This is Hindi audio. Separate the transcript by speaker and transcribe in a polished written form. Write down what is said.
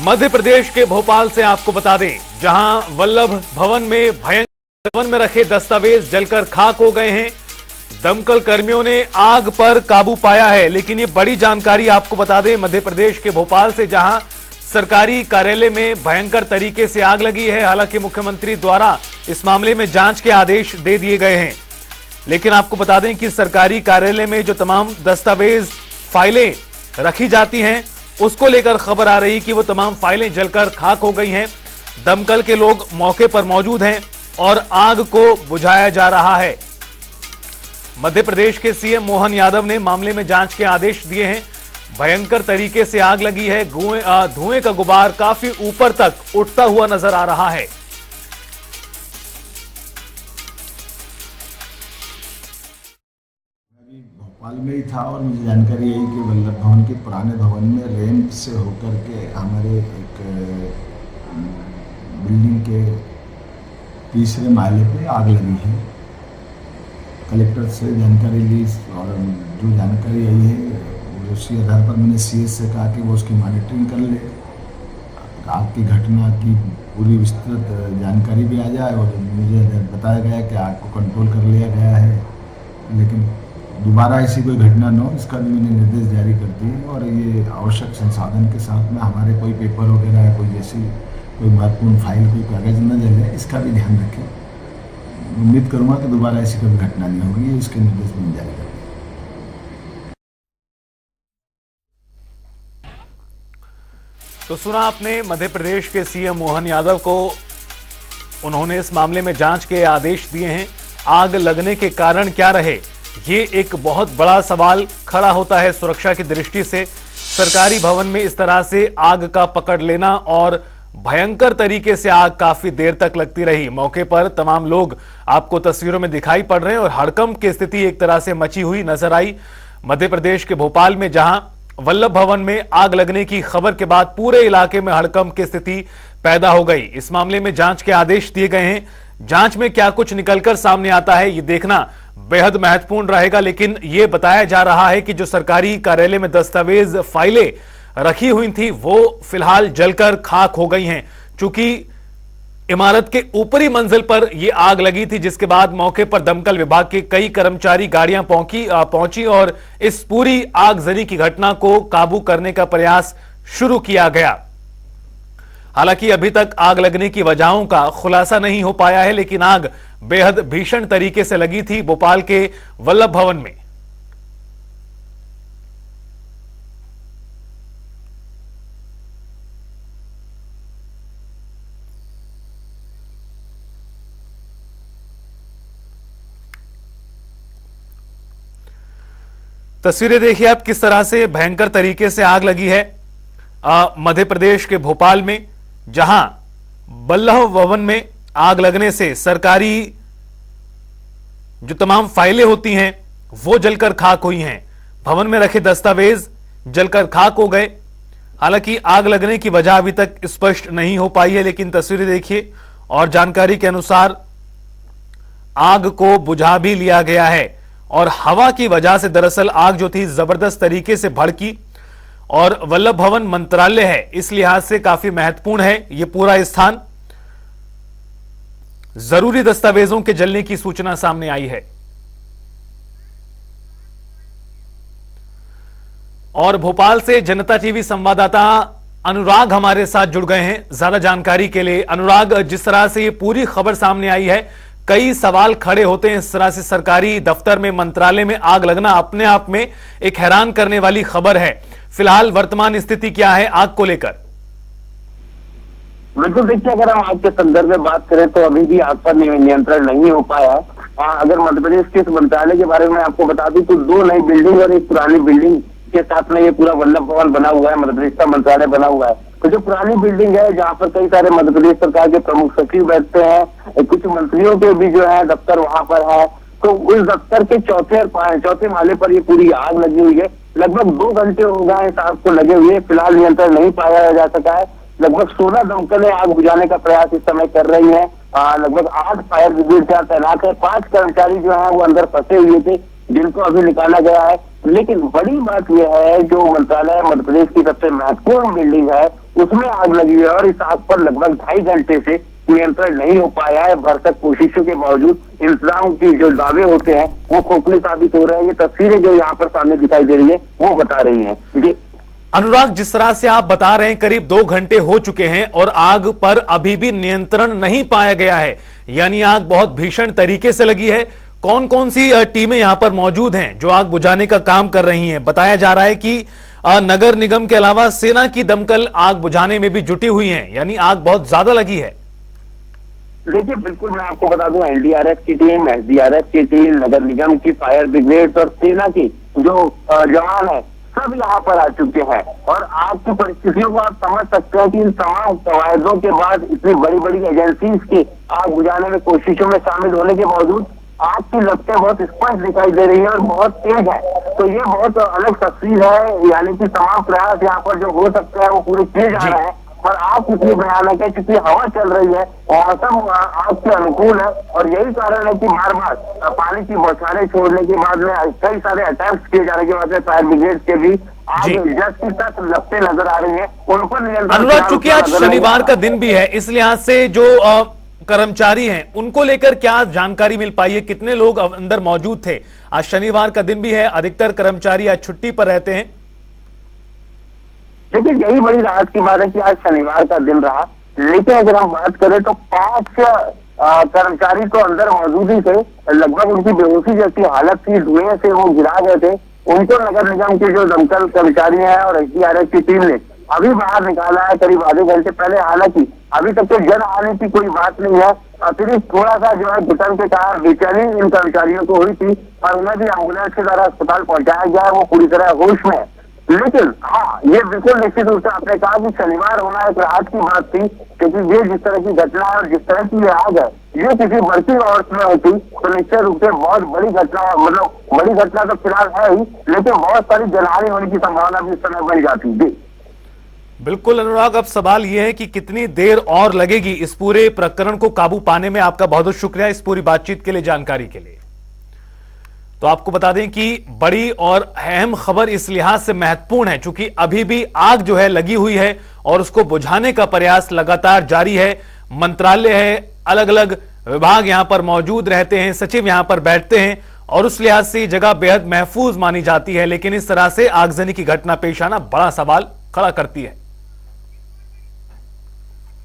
Speaker 1: मध्य प्रदेश के भोपाल से आपको बता दें, जहां वल्लभ भवन में भयंकर भवन में रखे दस्तावेज जलकर खाक हो गए हैं। दमकल कर्मियों ने आग पर काबू पाया है, लेकिन ये बड़ी जानकारी आपको बता दें मध्य प्रदेश के भोपाल से, जहां सरकारी कार्यालय में भयंकर तरीके से आग लगी है। हालांकि मुख्यमंत्री द्वारा इस मामले में जांच के आदेश दे दिए गए हैं, लेकिन आपको बता दें कि सरकारी कार्यालय में जो तमाम दस्तावेज फाइलें रखी जाती हैं, उसको लेकर खबर आ रही कि वो तमाम फाइलें जलकर खाक हो गई हैं। दमकल के लोग मौके पर मौजूद हैं और आग को बुझाया जा रहा है। मध्य प्रदेश के सीएम मोहन यादव ने मामले में जांच के आदेश दिए हैं। भयंकर तरीके से आग लगी है। धुएं का गुबार काफी ऊपर तक उठता हुआ नजर आ रहा है।
Speaker 2: भोपाल में ही था और मुझे जानकारी यही कि वल्लभ भवन के पुराने भवन में रैंप से होकर के हमारे एक बिल्डिंग के तीसरे माले पे आग लगी है। कलेक्टर से जानकारी ली और जो जानकारी आई है उसी आधार पर मैंने सीएस से कहा कि वो उसकी मॉनिटरिंग कर ले, आग की घटना की पूरी विस्तृत जानकारी भी आ जाए। और मुझे बताया गया कि आग को कंट्रोल कर लिया गया है, लेकिन दोबारा ऐसी कोई घटना न हो, इसका भी मैंने निर्देश जारी कर दिए। और ये आवश्यक संसाधन के साथ में हमारे कोई पेपर वगैरह या कोई जैसी कोई महत्वपूर्ण फाइल, कोई कागज न जले, इसका भी ध्यान रखें। उम्मीद करूँगा कि दोबारा ऐसी कोई घटना नहीं होगी, इसके निर्देश मैंने जारी कर दिए।
Speaker 1: तो सुना आपने मध्य प्रदेश के सीएम मोहन यादव को, उन्होंने इस मामले में जांच के आदेश दिए हैं। आग लगने के कारण क्या रहे, ये एक बहुत बड़ा सवाल खड़ा होता है सुरक्षा की दृष्टि से। सरकारी भवन में इस तरह से आग का पकड़ लेना और भयंकर तरीके से आग काफी देर तक लगती रही। मौके पर तमाम लोग आपको तस्वीरों में दिखाई पड़ रहे हैं और हड़कंप की स्थिति एक तरह से मची हुई नजर आई मध्य प्रदेश के भोपाल में, जहां वल्लभ भवन में आग लगने की खबर के बाद पूरे इलाके में हड़कंप की स्थिति पैदा हो गई। इस मामले में जांच के आदेश दिए गए हैं। जांच में क्या कुछ निकलकर सामने आता है, ये देखना बेहद महत्वपूर्ण रहेगा। लेकिन यह बताया जा रहा है कि जो सरकारी कार्यालय में दस्तावेज फाइलें रखी हुई थी, वो फिलहाल जलकर खाक हो गई हैं। चूंकि इमारत के ऊपरी मंजिल पर यह आग लगी थी, जिसके बाद मौके पर दमकल विभाग के कई कर्मचारी गाड़ियां पहुंची और इस पूरी आगजनी की घटना को काबू करने का प्रयास शुरू किया गया। हालांकि अभी तक आग लगने की वजहों का खुलासा नहीं हो पाया है, लेकिन आग बेहद भीषण तरीके से लगी थी भोपाल के वल्लभ भवन में। तस्वीरें देखिए आप, किस तरह से भयंकर तरीके से आग लगी है मध्य प्रदेश के भोपाल में, जहां वल्लभ भवन में आग लगने से सरकारी जो तमाम फाइलें होती हैं वो जलकर खाक हुई हैं। भवन में रखे दस्तावेज जलकर खाक हो गए। हालांकि आग लगने की वजह अभी तक स्पष्ट नहीं हो पाई है, लेकिन तस्वीरें देखिए और जानकारी के अनुसार आग को बुझा भी लिया गया है। और हवा की वजह से दरअसल आग जो थी जबरदस्त तरीके से भड़की। और वल्लभ भवन मंत्रालय है, इस लिहाज से काफी महत्वपूर्ण है यह पूरा स्थान। जरूरी दस्तावेजों के जलने की सूचना सामने आई है। और भोपाल से जनता टीवी संवाददाता अनुराग हमारे साथ जुड़ गए हैं ज्यादा जानकारी के लिए। अनुराग, जिस तरह से ये पूरी खबर सामने आई है, कई सवाल खड़े होते हैं। इस तरह से सरकारी दफ्तर में, मंत्रालय में आग लगना अपने आप में एक हैरान करने वाली खबर है। फिलहाल वर्तमान स्थिति क्या है आग को लेकर?
Speaker 3: बिल्कुल, देखिए अगर हम आग के संदर्भ में बात करें तो अभी भी आग पर नियंत्रण नहीं हो पाया। अगर मध्य प्रदेश के इस मंत्रालय के बारे में आपको बता दूं तो 2 नई बिल्डिंग और एक पुरानी बिल्डिंग के साथ में ये पूरा वल्लभ भवन बना हुआ है, मध्य प्रदेश का मंत्रालय बना हुआ है। तो जो पुरानी बिल्डिंग है, जहाँ पर कई सारे मध्य प्रदेश सरकार के प्रमुख सचिव बैठते हैं, कुछ मंत्रियों के भी जो है दफ्तर वहां पर है, तो उस दफ्तर के चौथे माले पर ये पूरी आग लगी हुई है। लगभग 2 घंटे हो गए इस आग को लगे हुए, फिलहाल नियंत्रण नहीं पाया जा सका है। लगभग 16 दमकलें आग बुझाने का प्रयास इस समय कर रही है। लगभग 8 फायर ब्रिगेड तैनात है। 5 कर्मचारी जो है वो अंदर फंसे हुए थे, जिनको अभी निकाला गया है। लेकिन बड़ी बात यह है, जो मंत्रालय मध्य प्रदेश की सबसे महत्वपूर्ण बिल्डिंग है उसमें आग लगी है और इस आग पर लगभग 2.5 घंटे से नियंत्रण नहीं हो पाया है। भरसक कोशिशों के बावजूद इंतजाम की जो दावे होते हैं वो खोखले साबित हो रहे हैं। ये तस्वीरें जो यहाँ पर सामने दिखाई दे रही है वो बता रही है। जी
Speaker 1: अनुराग, जिस तरह से आप बता रहे हैं करीब 2 घंटे हो चुके हैं और आग पर अभी भी नियंत्रण नहीं पाया गया है, यानी आग बहुत भीषण तरीके से लगी है। कौन कौन सी टीमें यहां पर मौजूद हैं जो आग बुझाने का काम कर रही हैं? बताया जा रहा है कि नगर निगम के अलावा सेना की दमकल आग बुझाने में भी जुटी हुई है, यानी आग बहुत ज्यादा लगी है।
Speaker 3: देखिए, बिल्कुल मैं आपको बता दूं, एनडीआरएफ की टीम, एसडीआरएफ की टीम, नगर निगम की फायर ब्रिगेड और सेना की जो जवान है सब यहाँ पर आ चुके हैं। और आग की परिस्थितियों को आप समझ सकते हैं कि इन तमाम कवायदों के बाद इतनी बड़ी बड़ी एजेंसीज की आग बुझाने में कोशिशों में शामिल होने के बावजूद आग की लपटें बहुत स्पष्ट दिखाई दे रही है और बहुत तेज है। तो ये बहुत अलग तस्वीर है, यानी कि तमाम प्रयास यहाँ पर जो हो सकते हैं वो पूरे किए जा रहे हैं। पर आग कितनी भयानक है, क्योंकि हवा चल रही है, मौसम आग के अनुकूल है और यही कारण है कि बार बार पानी की बौछारें छोड़ने के बाद में कई सारे अटैक्स किए जाने के बाद में फायर ब्रिगेड के भी आग जस्ट तक लपटें नजर आ रही है, उन पर नियंत्रण।
Speaker 1: अनुराग, चूंकि आज शनिवार का दिन भी है, इस लिहाज से जो कर्मचारी हैं उनको लेकर क्या जानकारी मिल पाई है? कितने लोग अंदर मौजूद थे? आज शनिवार का दिन भी है, अधिकतर कर्मचारी आज छुट्टी पर रहते हैं।
Speaker 3: देखिए, यही बड़ी राहत की बात है कि आज शनिवार का दिन रहा, लेकिन अगर हम बात करें तो 5 कर्मचारी तो अंदर मौजूद ही थे। लगभग उनकी बेहोशी जैसी हालत थी, धुएं से वो गिरा गए थे। उनको नगर निगम के जो दमकल कर्मचारी हैं और एसडीआरएफ की टीम ने अभी बाहर निकाला है करीब आधे घंटे पहले। हालांकि अभी तक तो जन हानि की कोई बात नहीं है। अतिरिक्त थोड़ा सा जो है घुटन के कारण बेचैनी इन कर्मचारियों को हुई थी और उन्हें भी एम्बुलेंस के द्वारा अस्पताल पहुंचाया गया है, वो पूरी तरह होश में है। लेकिन हाँ, ये बिल्कुल निश्चित रूप से आपने कहा कि शनिवार होना एक राहत की बात थी, क्योंकि ये जिस तरह की घटना है और जिस तरह की ये आग है, ये किसी बढ़ती औरत में होती तो निश्चित रूप से बहुत बड़ी घटना, मतलब बड़ी घटना तो फिलहाल है ही, लेकिन बहुत सारी जनहानि होने की संभावना भी इस समय बन जाती थी।
Speaker 1: बिल्कुल अनुराग, अब सवाल यह है कि कितनी देर और लगेगी इस पूरे प्रकरण को काबू पाने में। आपका बहुत बहुत शुक्रिया इस पूरी बातचीत के लिए, जानकारी के लिए। तो आपको बता दें कि बड़ी और अहम खबर इस लिहाज से महत्वपूर्ण है क्योंकि अभी भी आग जो है लगी हुई है और उसको बुझाने का प्रयास लगातार जारी है। मंत्रालय है, अलग अलग विभाग यहां पर मौजूद रहते हैं, सचिव यहां पर बैठते हैं और उस लिहाज से जगह बेहद महफूज मानी जाती है। लेकिन इस तरह से आगजनी की घटना पेश आना बड़ा सवाल खड़ा करती है।